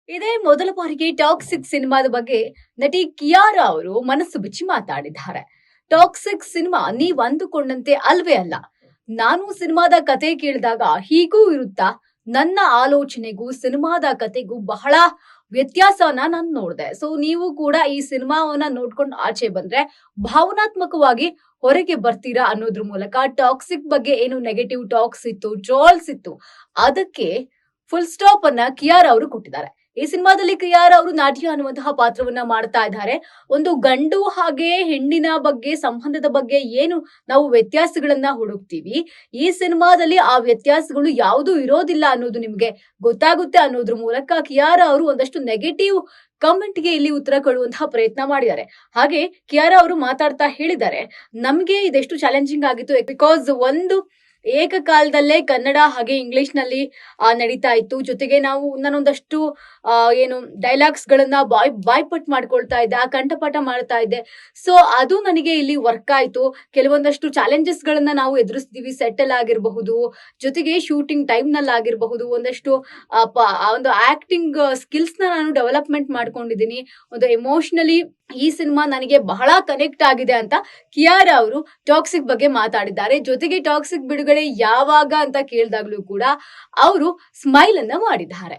ಇದೇ ಮೊದಲ ಬಾರಿಗೆ ಟಾಕ್ಸಿಕ್ ಸಿನಿಮಾದ ಬಗ್ಗೆ ನಟಿ ಕಿಯಾರಾ ಅವರು ಮನಸ್ಸು ಬಿಚ್ಚಿ ಮಾತಾಡಿದ್ದಾರೆ. ಟಾಕ್ಸಿಕ್ ಸಿನಿಮಾ ನೀವ್ ಅಂದುಕೊಂಡಂತೆ ಅಲ್ವೇ ಅಲ್ಲ. ನಾನು ಸಿನಿಮಾದ ಕತೆ ಕೇಳಿದಾಗ ಹೀಗೂ ಇರುತ್ತಾ? ನನ್ನ ಆಲೋಚನೆಗೂ ಸಿನಿಮಾದ ಕತೆಗೂ ಬಹಳ ವ್ಯತ್ಯಾಸನ ನಾನು ನೋಡಿದೆ. ಸೊ ನೀವು ಕೂಡ ಈ ಸಿನಿಮಾವನ್ನ ನೋಡ್ಕೊಂಡು ಆಚೆ ಬಂದ್ರೆ ಭಾವನಾತ್ಮಕವಾಗಿ ಹೊರಗೆ ಬರ್ತೀರಾ ಅನ್ನೋದ್ರ ಮೂಲಕ ಟಾಕ್ಸಿಕ್ ಬಗ್ಗೆ ಏನು ನೆಗೆಟಿವ್ ಟಾಕ್ಸ್ ಇತ್ತು, ಟ್ರೋಲ್ಸ್ ಇತ್ತು, ಅದಕ್ಕೆ ಫುಲ್ ಸ್ಟಾಪ್ ಅನ್ನ ಕಿಯಾರಾ ಅವರು ಕೊಟ್ಟಿದ್ದಾರೆ. ಈ ಸಿನಿಮಾದಲ್ಲಿ ಕಿಯಾರಾ ಅವರು ನಾಟ್ಯ ಅನ್ನುವಂತಹ ಪಾತ್ರವನ್ನ ಮಾಡ್ತಾ ಇದ್ದಾರೆ. ಒಂದು ಗಂಡು ಹಾಗೆ ಹೆಣ್ಣಿನ ಬಗ್ಗೆ, ಸಂಬಂಧದ ಬಗ್ಗೆ ಏನು ನಾವು ವ್ಯತ್ಯಾಸಗಳನ್ನ ಹುಡುಕ್ತೀವಿ, ಈ ಸಿನಿಮಾದಲ್ಲಿ ಆ ವ್ಯತ್ಯಾಸಗಳು ಯಾವುದೂ ಇರೋದಿಲ್ಲ ಅನ್ನೋದು ನಿಮ್ಗೆ ಗೊತ್ತಾಗುತ್ತೆ ಅನ್ನೋದ್ರ ಮೂಲಕ ಕಿಯಾರಾ ಅವರು ಒಂದಷ್ಟು ನೆಗೆಟಿವ್ ಕಮೆಂಟ್ಗೆ ಇಲ್ಲಿ ಉತ್ತರ ಕೊಡುವಂತಹ ಪ್ರಯತ್ನ ಮಾಡಿದ್ದಾರೆ. ಹಾಗೆ ಕಿಯಾರಾ ಅವರು ಮಾತಾಡ್ತಾ ಹೇಳಿದ್ದಾರೆ, ನಮ್ಗೆ ಇದೆಷ್ಟು ಚಾಲೆಂಜಿಂಗ್ ಆಗಿತ್ತು, ಬಿಕಾಸ್ ಒಂದು ಏಕಕಾಲದಲ್ಲೇ ಕನ್ನಡ ಹಾಗೆ ಇಂಗ್ಲಿಷ್ ನಲ್ಲಿ ನಡೀತಾ ಇತ್ತು. ಜೊತೆಗೆ ನಾವು ನಾನೊಂದಷ್ಟು ಏನು ಡೈಲಾಗ್ಸ್ ಗಳನ್ನ ಬಾಯ್ಪಟ್ ಮಾಡ್ಕೊಳ್ತಾ ಇದ್ದೆ, ಆ ಕಂಠಪಾಠ ಮಾಡ್ತಾ ಇದ್ದೆ. ಸೊ ಅದು ನನಗೆ ಇಲ್ಲಿ ವರ್ಕ್ ಆಯ್ತು. ಕೆಲವೊಂದಷ್ಟು ಚಾಲೆಂಜಸ್ ಗಳನ್ನ ನಾವು ಎದುರಿಸ್ತೀವಿ, ಸೆಟಲ್ ಆಗಿರಬಹುದು, ಜೊತೆಗೆ ಶೂಟಿಂಗ್ ಟೈಮ್ ನಲ್ಲಿ ಆಗಿರಬಹುದು, ಒಂದಷ್ಟು ಒಂದು ಆಕ್ಟಿಂಗ್ ಸ್ಕಿಲ್ಸ್ ನ ನಾನು ಡೆವಲಪ್ಮೆಂಟ್ ಮಾಡ್ಕೊಂಡಿದ್ದೀನಿ. ಒಂದು ಎಮೋಷನಲಿ ಈ ಸಿನಿಮಾ ನನಗೆ ಬಹಳ ಕನೆಕ್ಟ್ ಆಗಿದೆ ಅಂತ ಕಿಯಾರಾ ಅವರು ಟಾಕ್ಸಿಕ್ ಬಗ್ಗೆ ಮಾತಾಡಿದ್ದಾರೆ. ಜೊತೆಗೆ ಟಾಕ್ಸಿಕ್ ಬಿಡುಗಡೆ ಯಾವಾಗ ಅಂತ ಕೇಳಿದಾಗ್ಲೂ ಕೂಡ ಅವರು ಸ್ಮೈಲ್ ಅನ್ನ ಮಾಡಿದ್ದಾರೆ.